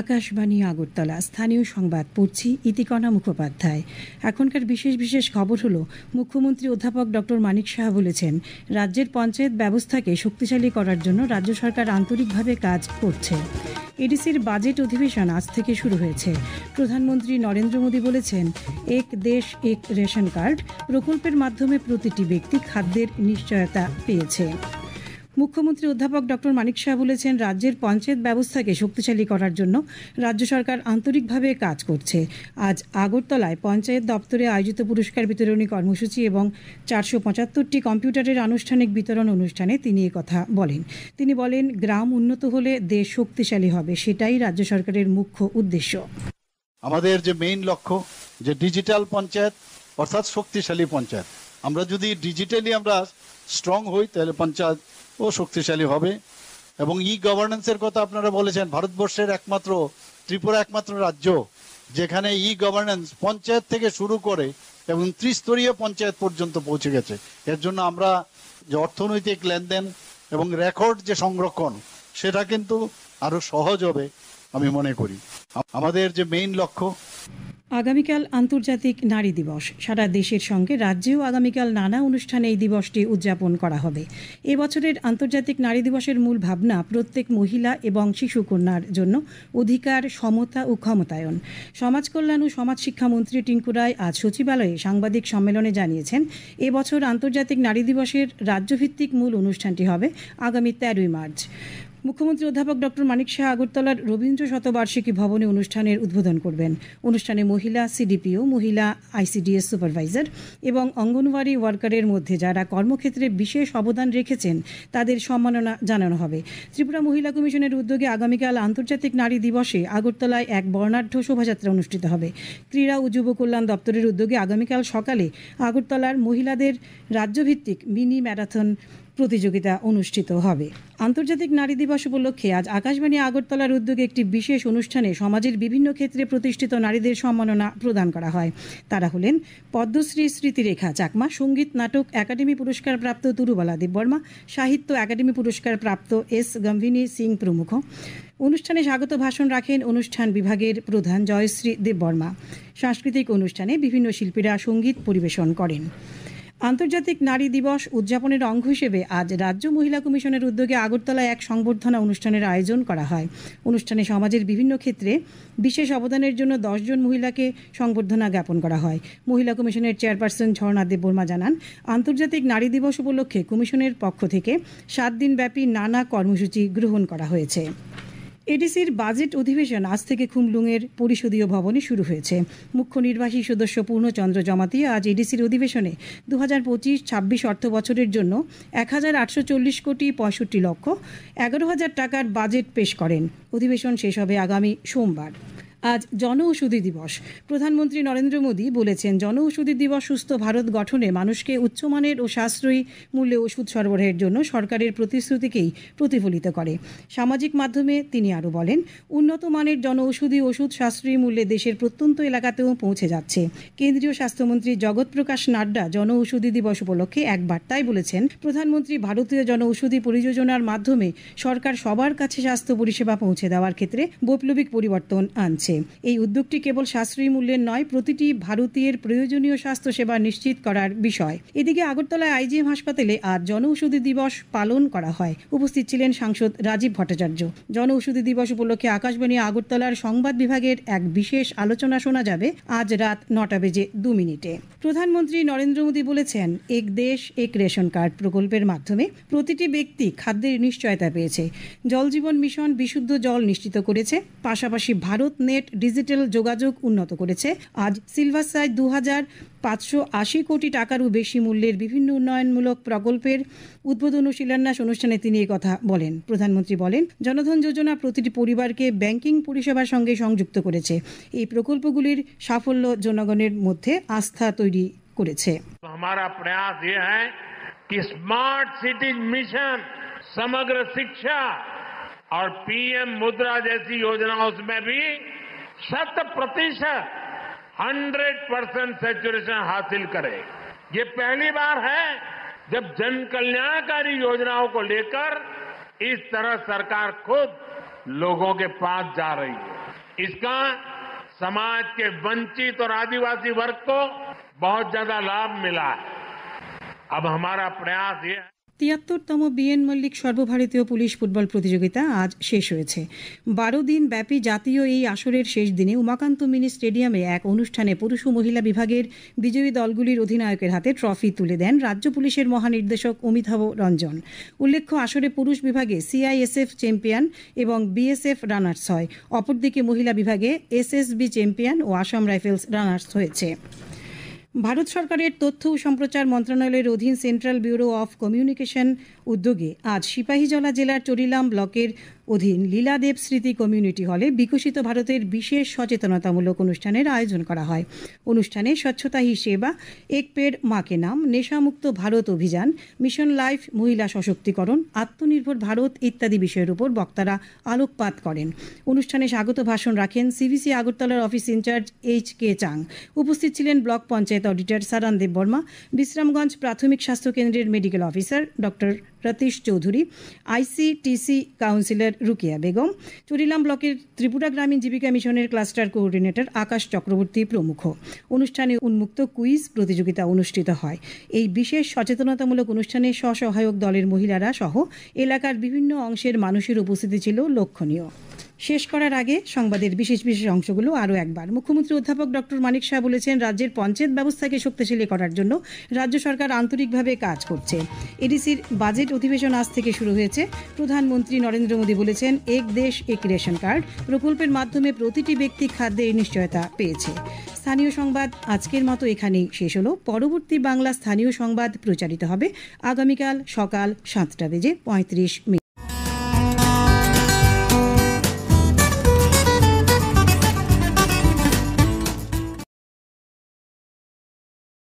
আকাশবাণী আগরতলা স্থানীয় সংবাদ পড়ছি ইতিকণা মুখোপাধ্যায়। এখনকার বিশেষ খবর হলো, মুখ্যমন্ত্রী অধ্যাপক ডক্টর মানিক সাহা বলেছেন, রাজ্যের পঞ্চায়েত ব্যবস্থাকে শক্তিশালী করার জন্য রাজ্য সরকার আন্তরিকভাবে কাজ করছে। এডিসির বাজেট অধিবেশন আজ থেকে শুরু হয়েছে। প্রধানমন্ত্রী নরেন্দ্র মোদী বলেছেন, এক দেশ এক রেশন কার্ড প্রকল্পের মাধ্যমে প্রতিটি ব্যক্তি খাদ্যের নিশ্চয়তা পেয়েছে। মুখ্যমন্ত্রী অধ্যাপক ডক্টর মানিক সাহা বলেছেন, রাজ্যের পঞ্চায়েত ব্যবস্থাকে শক্তিশালী করার জন্য রাজ্য সরকার আন্তরিকভাবে কাজ করছে। আজ আগরতলায় পঞ্চায়েত দপ্তরে আয়োজিত পুরস্কার বিতরণী কর্মসূচি এবং 475টি কম্পিউটারের আনুষ্ঠানিক বিতরণ অনুষ্ঠানে তিনি কথা বলেন। তিনি বলেন, গ্রাম উন্নত হলে দেশ শক্তিশালী হবে, সেটাই রাজ্য সরকারের মুখ্য উদ্দেশ্য। আমাদের যে মেইন লক্ষ্য যে ডিজিটাল পঞ্চায়েত অর্থাৎ শক্তিশালী পঞ্চায়েত। আমরা যদি ডিজিটালি আমরা স্ট্রং হই তাহলে পঞ্চায়েত ও শক্তিশালী হবে। এবং গভর্নেন্সের কথা আপনারা বলেছেন, ভারতবর্ষের একমাত্র ত্রিপুরা একমাত্র রাজ্য যেখানে গভর্নেন্স পঞ্চায়েত থেকে শুরু করে এবং ত্রিস্তরীয় পঞ্চায়েত পর্যন্ত পৌঁছে গেছে। এর জন্য আমরা যে অর্থনৈতিক লেনদেন এবং রেকর্ড যে সংরক্ষণ সেটা কিন্তু আরো সহজ হবে আমি মনে করি। আমাদের যে মেইন লক্ষ্য। আগামীকাল আন্তর্জাতিক নারী দিবস। সারা দেশের সঙ্গে রাজ্যেও আগামীকাল নানা অনুষ্ঠানে এই দিবসটি উদযাপন করা হবে। এবছরের আন্তর্জাতিক নারী দিবসের মূল ভাবনা প্রত্যেক মহিলা এবং শিশু কন্যার জন্য অধিকার, সমতা ও ক্ষমতায়ন। সমাজ কল্যাণ ও সমাজ শিক্ষামন্ত্রী টিঙ্কু রায় আজ সচিবালয়ে সাংবাদিক সম্মেলনে জানিয়েছেন, এবছর আন্তর্জাতিক নারী দিবসের রাজ্যভিত্তিক মূল অনুষ্ঠানটি হবে আগামী 13ই মার্চ। মুখ্যমন্ত্রী অধ্যাপক ডক্টর মানিক সাহা আগরতলার রবীন্দ্র শতবার্ষিকী ভবনে অনুষ্ঠানের উদ্বোধন করবেন। অনুষ্ঠানে মহিলা সিডিপিও, মহিলা আইসিডিএস সুপারভাইজার এবং অঙ্গনওয়াড়ি ওয়ার্কারের মধ্যে যারা কর্মক্ষেত্রে বিশেষ অবদান রেখেছেন তাদের সম্মাননা জানানো হবে। ত্রিপুরা মহিলা কমিশনের উদ্যোগে আগামীকাল আন্তর্জাতিক নারী দিবসে আগরতলায় এক বর্ণাঢ্য শোভাযাত্রা অনুষ্ঠিত হবে। ক্রীড়া ও যুব কল্যাণ দপ্তরের উদ্যোগে আগামীকাল সকালে আগরতলার মহিলাদের রাজ্যভিত্তিক মিনি ম্যারাথন প্রতিযোগিতা অনুষ্ঠিত হবে। আন্তর্জাতিক নারী দিবস উপলক্ষে আজ আকাশবাণী আগরতলার উদ্যোগে একটি বিশেষ অনুষ্ঠানে সমাজের বিভিন্ন ক্ষেত্রে প্রতিষ্ঠিত নারীদের সম্মাননা প্রদান করা হয়। তারা হলেন পদ্মশ্রী স্মৃতিরেখা চাকমা, সঙ্গীত নাটক একাডেমি পুরস্কার প্রাপ্ত তরুবালা দেববর্মা, সাহিত্য একাডেমি পুরস্কার প্রাপ্ত এস গম্ভিনী সিং প্রমুখ। অনুষ্ঠানে স্বাগত ভাষণ রাখেন অনুষ্ঠান বিভাগের প্রধান জয়শ্রী দেববর্মা। সাংস্কৃতিক অনুষ্ঠানে বিভিন্ন শিল্পীরা সঙ্গীত পরিবেশন করেন। আন্তর্জাতিক নারী দিবস উদযাপনের অঙ্গ হিসেবে আজ রাজ্য মহিলা কমিশনের উদ্যোগে আগরতলায় এক সংবর্ধনা অনুষ্ঠানের আয়োজন করা হয়। অনুষ্ঠানে সমাজের বিভিন্ন ক্ষেত্রে বিশেষ অবদানের জন্য 10 জন মহিলাকে সংবর্ধনা জ্ঞাপন করা হয়। মহিলা কমিশনের চেয়ারপারসন ঝর্ণা দেববর্মা জানান, আন্তর্জাতিক নারী দিবস উপলক্ষে কমিশনের পক্ষ থেকে 7 দিনব্যাপী নানা কর্মসূচি গ্রহণ করা হয়েছে। এডিসির বাজেট অধিবেশন আজ থেকে খুমলুঙের পরিষদীয় ভবনে শুরু হয়েছে। মুখ্য নির্বাহী সদস্য পূর্ণচন্দ্র জমাতিয়া আজ এডিসির অধিবেশনে 2025-26 অর্থ বছরের জন্য 1840 কোটি 65 লক্ষ 11,000 টাকার বাজেট পেশ করেন। অধিবেশন শেষ হবে আগামী সোমবার। আজ জনঔষধি দিবস। প্রধানমন্ত্রী নরেন্দ্র মোদী বলেছেন, জনঔষধি দিবস সুস্থ ভারত গঠনে মানুষকে উচ্চমানের ও সাশ্রয়ী মূল্যে ওষুধ সরবরাহের জন্য সরকারের প্রতিশ্রুতিকেই প্রতিফলিত করে। সামাজিক মাধ্যমে তিনি আরও বলেন, উন্নত মানের জনঔষধি ওষুধ সাশ্রয়ী মূল্যে দেশের প্রত্যন্ত এলাকাতেও পৌঁছে যাচ্ছে। কেন্দ্রীয় স্বাস্থ্যমন্ত্রী জগৎ প্রকাশ নাড্ডা জনঔষধি দিবস উপলক্ষে এক বার্তায় বলেছেন, প্রধানমন্ত্রী ভারতীয় জনঔষধি পরিযোজনার মাধ্যমে সরকার সবার কাছে স্বাস্থ্য পরিষেবা পৌঁছে দেওয়ার ক্ষেত্রে বৈপ্লবিক পরিবর্তন আনছে। এই উদ্যোগটি কেবল সাশ্রয়ী মূল্যের নয়, প্রতিটি ভারতীয়ের প্রয়োজনীয় স্বাস্থ্যসেবা নিশ্চিত করার বিষয়। এদিকে আগরতলায় আইজিএম হাসপাতালে আজ জনঔষধি দিবস পালন করা হয়। উপস্থিত ছিলেন সাংসদ রাজীব ভট্টাচার্য। জনঔষধি দিবস উপলক্ষে আকাশবাণী আগরতলার সংবাদ বিভাগের এক বিশেষ আলোচনা শোনা যাবে আজ রাত 9:02। প্রধানমন্ত্রী নরেন্দ্র মোদী বলেছেন, এক দেশ এক রেশন কার্ড প্রকল্পের মাধ্যমে প্রতিটি ব্যক্তি খাদ্যের নিশ্চয়তা পেয়েছে। জল জীবন মিশন বিশুদ্ধ জল নিশ্চিত করেছে। পাশাপাশি ভারত নেট ডিজিটাল যোগাযোগ উন্নত করেছে। আজ সিলভাসায় 2,580 কোটি টাকারও বেশি মূল্যের বিভিন্ন উন্নয়নমূলক প্রকল্পের উদ্বোধন ও শিলান্যাস অনুষ্ঠানে তিনি কথা বলেন। প্রধানমন্ত্রী বলেন, জনধন যোজনা প্রতিটি পরিবারকে ব্যাংকিং পরিষেবার সঙ্গে সংযুক্ত করেছে। এই প্রকল্পগুলির সাফল্য জনগণের মধ্যে আস্থা তৈরি করেছে। हमारा प्रयास ये है कि स्मार्ट सिटी मिशन, समग्र शिक्षा और पीएम मुद्रा जैसी योजनाओं में भी 100% सैचुरेशन हासिल करे। ये पहली बार है जब जन कल्याणकारी योजनाओं को लेकर इस तरह सरकार खुद लोगों के पास जा रही है। इसका समाज के वंचित और आदिवासी वर्ग को बहुत ज्यादा लाभ मिला है। अब हमारा प्रयास ये है ৭৩তম বিএন মল্লিক সর্বভারতীয় পুলিশ ফুটবল প্রতিযোগিতা আজ শেষ হয়েছে। ১২ দিন ব্যাপী জাতীয় এই আসরের শেষ দিনে উমাকান্ত মিনি স্টেডিয়ামে এক অনুষ্ঠানে পুরুষ ও মহিলা বিভাগের বিজয়ী দলগুলির অধিনায়কের হাতে ট্রফি তুলে দেন রাজ্য পুলিশের মহানির্দেশক অমিতাভ রঞ্জন। উল্লেখ্য, আসরে পুরুষ বিভাগে সিআইএসএফ চ্যাম্পিয়ন এবং বিএসএফ রানার্স হয়, অপরদিকে মহিলা বিভাগে এসএসবি চ্যাম্পিয়ন ও আসাম রাইফেলস রানার্স হয়েছে। ভারত সরকারের তথ্য ও সম্প্রচার মন্ত্রণালয়ের অধীন সেন্ট্রাল ব্যুরো অফ কমিউনিকেশন উদ্যোগে আজ সিপাহীজলা জেলার চরিলাম ব্লকের অধীন লীলাদেব স্মৃতি কমিউনিটি হলে বিকশিত ভারতের বিশেষ সচেতনতামূলক অনুষ্ঠানের আয়োজন করা হয়। অনুষ্ঠানে স্বচ্ছতা হি সেবা, এক পেড় মাকে নাম, নেশামুক্ত ভারত অভিযান, মিশন লাইফ, মহিলা সশক্তিকরণ, আত্মনির্ভর ভারত ইত্যাদি বিষয়ের উপর বক্তারা আলোকপাত করেন। অনুষ্ঠানে স্বাগত ভাষণ রাখেন সিভিসি আগরতলার অফিস ইনচার্জ এইচ.কে. চাং। উপস্থিত ছিলেন ব্লক পঞ্চায়েত অডিটর সারান দেব বর্মা, বিশ্রামগঞ্জ প্রাথমিক স্বাস্থ্য কেন্দ্রের medical officer doctor Ratish Chowdhury, ICTC counsellor Rukiya Begum, Charilam ব্লকের ত্রিপুরা গ্রামীণ জীবিকা মিশনের ক্লাস্টার কোঅর্ডিনেটর আকাশ চক্রবর্তী প্রমুখ। অনুষ্ঠানে উন্মুক্ত কুইজ প্রতিযোগিতা অনুষ্ঠিত হয়। এই বিশেষ সচেতনতামূলক অনুষ্ঠানে স্বসহায়ক দলের মহিলারা সহ এলাকার বিভিন্ন অংশের মানুষের উপস্থিতি ছিল লক্ষণীয়। শেষ করার আগে সংবাদের বিশেষ বিশেষ অংশগুলো আরও একবার। মুখ্যমন্ত্রী অধ্যাপক ডক্টর মানিক শাহ বলেছেন, রাজ্যের পঞ্চায়েত ব্যবস্থাকে শক্তিশালী করার জন্য রাজ্য সরকার আন্তরিকভাবে কাজ করছে। এডিসির বাজেট অধিবেশন আজ থেকে শুরু হয়েছে। প্রধানমন্ত্রী নরেন্দ্র মোদী বলেছেন, এক দেশ এক রেশন কার্ড প্রকল্পের মাধ্যমে প্রতিটি ব্যক্তি খাদ্যের নিশ্চয়তা পেয়েছে। স্থানীয় সংবাদ আজকের মতো এখানেই শেষ হলো। পরবর্তী বাংলা স্থানীয় সংবাদ প্রচারিত হবে আগামীকাল সকাল ৭টা বেজে ৩৫ মিনিট।